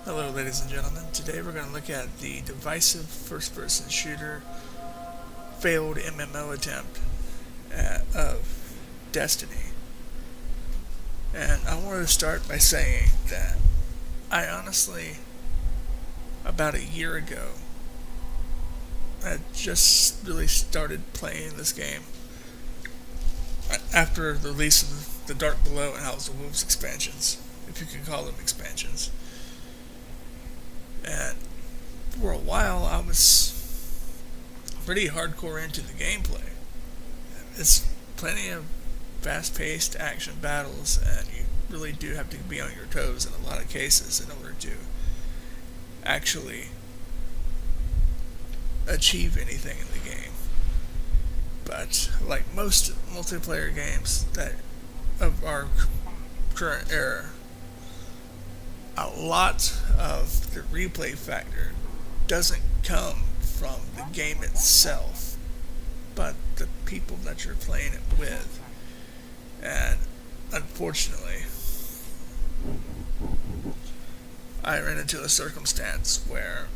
Hello, ladies and gentlemen. Today we're going to look at the divisive first person shooter failed MMO attempt of Destiny. And I wanted to start by saying that I honestly, about a year ago, I just really started playing this game after the release of the Dark Below and House of Wolves expansions, if you can call them expansions. And for a while, I was pretty hardcore into the gameplay. It's plenty of fast-paced action battles, and you really do have to be on your toes in a lot of cases in order to actually achieve anything in the game. But like most multiplayer games that of our current era, a lot of the replay factor doesn't come from the game itself, but the people that you're playing it with. And unfortunately, I ran into a circumstance where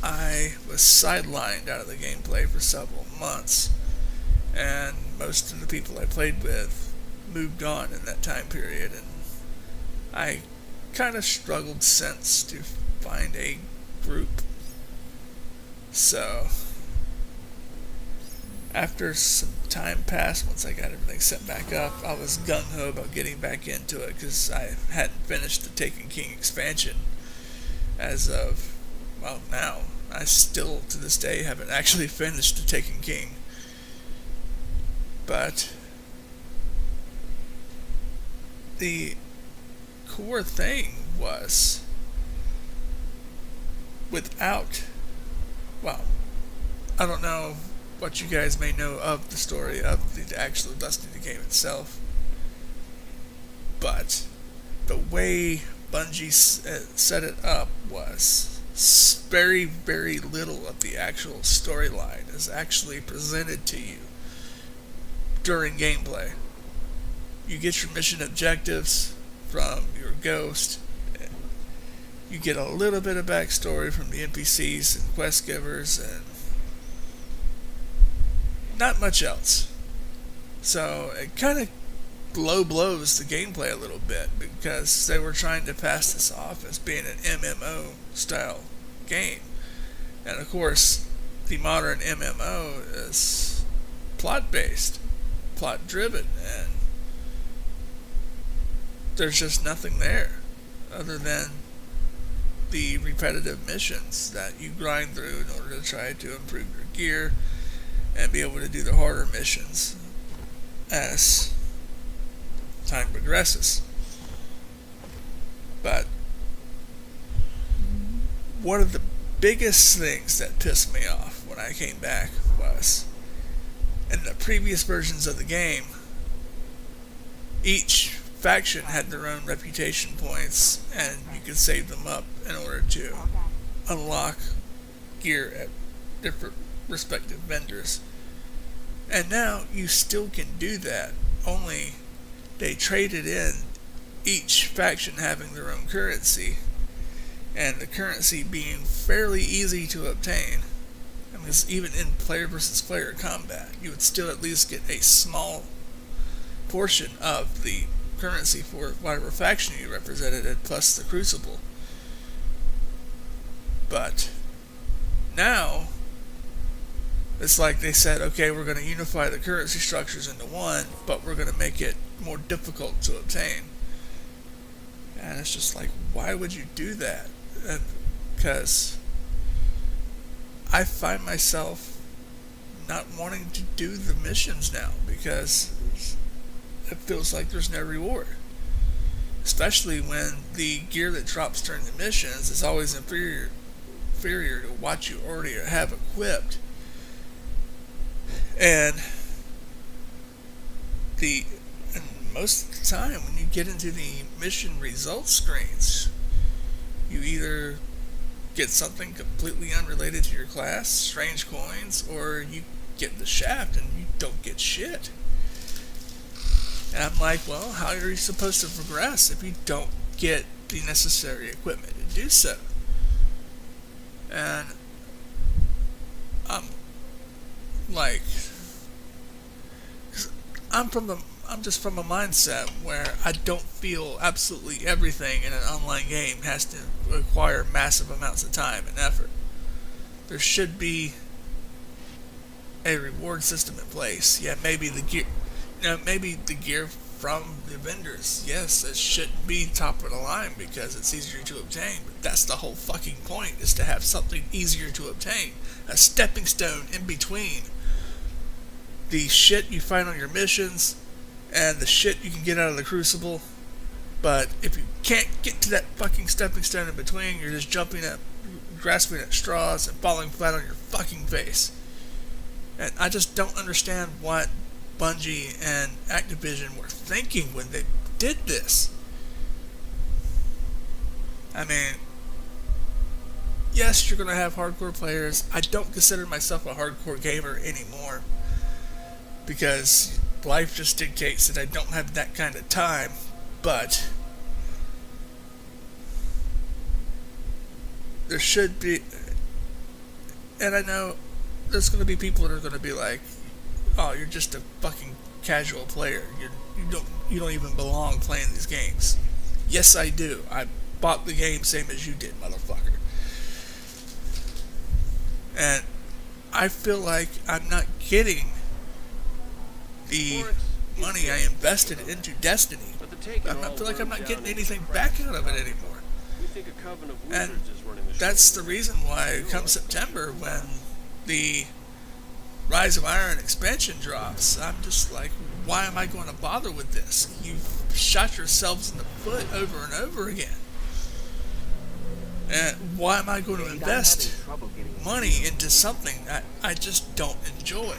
I was sidelined out of the gameplay for several months, and most of the people I played with moved on in that time period, and I kind of struggled since to find a group. So, after some time passed, once I got everything set back up, I was gung-ho about getting back into it because I hadn't finished the Taken King expansion as of, well, now. I still, to this day, haven't actually finished the Taken King. But the core thing was, without, well, I don't know what you guys may know of the story of the actual Destiny game itself, but the way Bungie set it up was very, very little of the actual storyline is actually presented to you during gameplay. You get your mission objectives from your ghost. You get a little bit of backstory from the NPCs and quest givers, and not much else. So it kind of low blows the gameplay a little bit because they were trying to pass this off as being an MMO style game. And of course, the modern MMO is plot based, plot driven, and there's just nothing there other than the repetitive missions that you grind through in order to try to improve your gear and be able to do the harder missions as time progresses. But one of the biggest things that pissed me off when I came back was, in the previous versions of the game, each faction had their own reputation points, and you could save them up in order to unlock gear at different respective vendors. And now you still can do that, only they traded in each faction having their own currency, and the currency being fairly easy to obtain. I mean, even in player versus player combat, you would still at least get a small portion of the currency for whatever faction you represented, plus the crucible. But now it's like they said, okay, we're going to unify the currency structures into one, but we're going to make it more difficult to obtain. And it's just like, why would you do that? Because I find myself not wanting to do the missions now because it feels like there's no reward. Especially when the gear that drops during the missions is always inferior to what you already have equipped. And most of the time when you get into the mission results screens, you either get something completely unrelated to your class, strange coins, or you get the shaft and you don't get shit. And I'm like, well, how are you supposed to progress if you don't get the necessary equipment to do so. And I'm like, I'm just from a mindset where I don't feel absolutely everything in an online game has to require massive amounts of time and effort. There should be a reward system in place. Yeah, maybe the gear from the vendors. Yes, it shouldn't be top of the line because it's easier to obtain. But that's the whole fucking point, is to have something easier to obtain. A stepping stone in between the shit you find on your missions and the shit you can get out of the Crucible. But if you can't get to that fucking stepping stone in between, you're just grasping at straws and falling flat on your fucking face. And I just don't understand what Bungie and Activision were thinking when they did this. I mean, yes, you're going to have hardcore players. I don't consider myself a hardcore gamer anymore because life just dictates that I don't have that kind of time. But there should be, and I know there's going to be people that are going to be like, "Oh, you're just a fucking casual player. You don't even belong playing these games." Yes, I do. I bought the game same as you did, motherfucker. And I feel like I'm not getting the money I invested into Destiny. I feel like I'm not getting anything back out of it anymore. And that's the reason why come September, when the Rise of Iron expansion drops, I'm just like, why am I going to bother with this? You've shot yourselves in the foot over and over again. And why am I going to invest money into something that I just don't enjoy?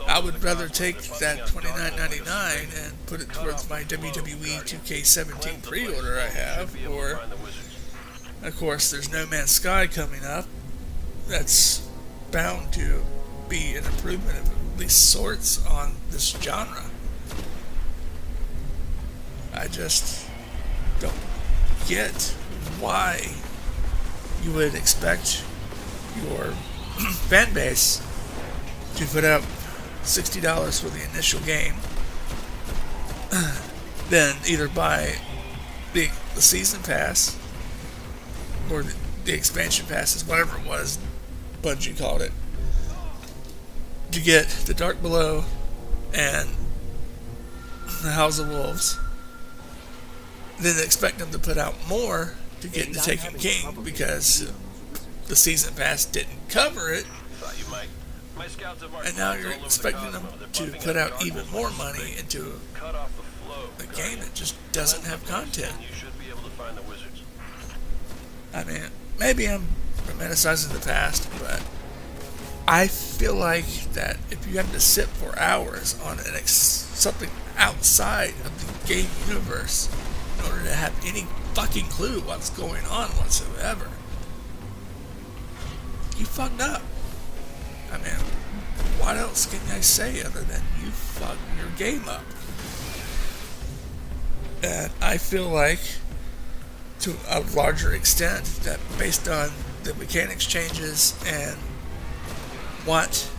I would rather take that $29.99 and put it towards my WWE 2K17 pre-order I have, or, of course, there's No Man's Sky coming up. That's bound to be an improvement of at least sorts on this genre. I just don't get why you would expect your fan base to put up $60 for the initial game, then either buy the season pass or the expansion passes, whatever it was Bungie called it, to get the Dark Below and the House of Wolves, then expect them to put out more to get the Taken King because the season pass didn't cover it, and now you're expecting them to put out even more money into a game that just doesn't have content. I mean, maybe I'm romanticizing the past, but I feel like that if you have to sit for hours on something outside of the game universe in order to have any fucking clue what's going on whatsoever, you fucked up. I mean, what else can I say other than you fucked your game up? And I feel like, to a larger extent, that based on the mechanics changes and what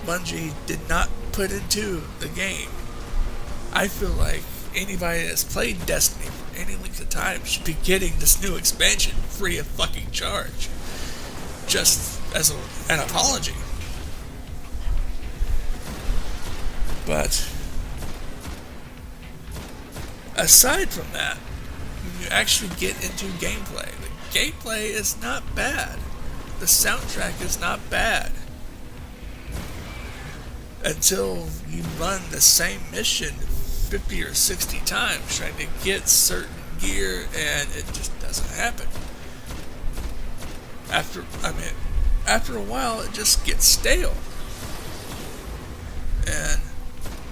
Bungie did not put into the game, I feel like anybody that's played Destiny for any length of time should be getting this new expansion free of fucking charge, just as an apology. But aside from that, when you actually get into gameplay, the gameplay is not bad. The soundtrack is not bad. Until you run the same mission 50 or 60 times trying to get certain gear, and it just doesn't happen. After a while, it just gets stale. And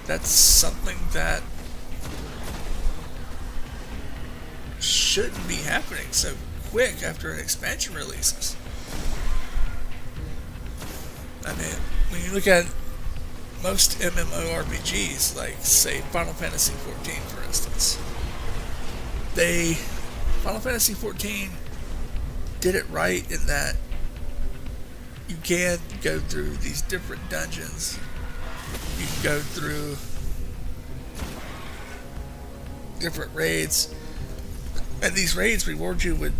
that's something that shouldn't be happening so quick after an expansion releases. I mean, when you look at most MMORPGs, like, say, Final Fantasy XIV, for instance, Final Fantasy XIV did it right in that you can go through these different dungeons. You can go through different raids, and these raids reward you with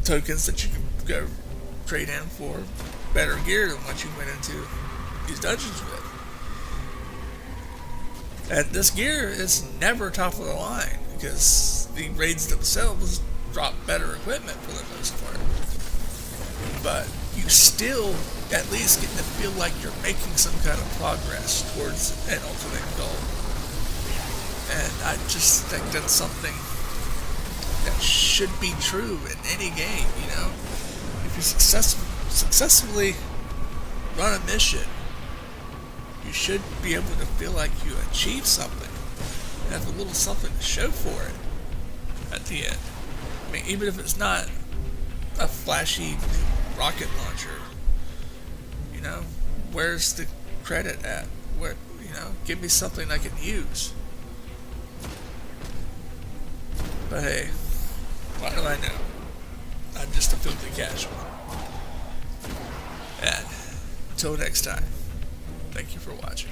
tokens that you can go trade in for better gear than what you went into these dungeons with. And this gear is never top of the line because the raids themselves drop better equipment for the most part. But you still at least get to feel like you're making some kind of progress towards an ultimate goal. And I just think that's something that should be true in any game, you know? If you successfully run a mission, you should be able to feel like you achieved something. Have a little something to show for it at the end. I mean, even if it's not a flashy new rocket launcher, you know, where's the credit at? Where, you know, give me something I can use. But hey, what do I know? I'm just a filthy casual. And until next time, thank you for watching.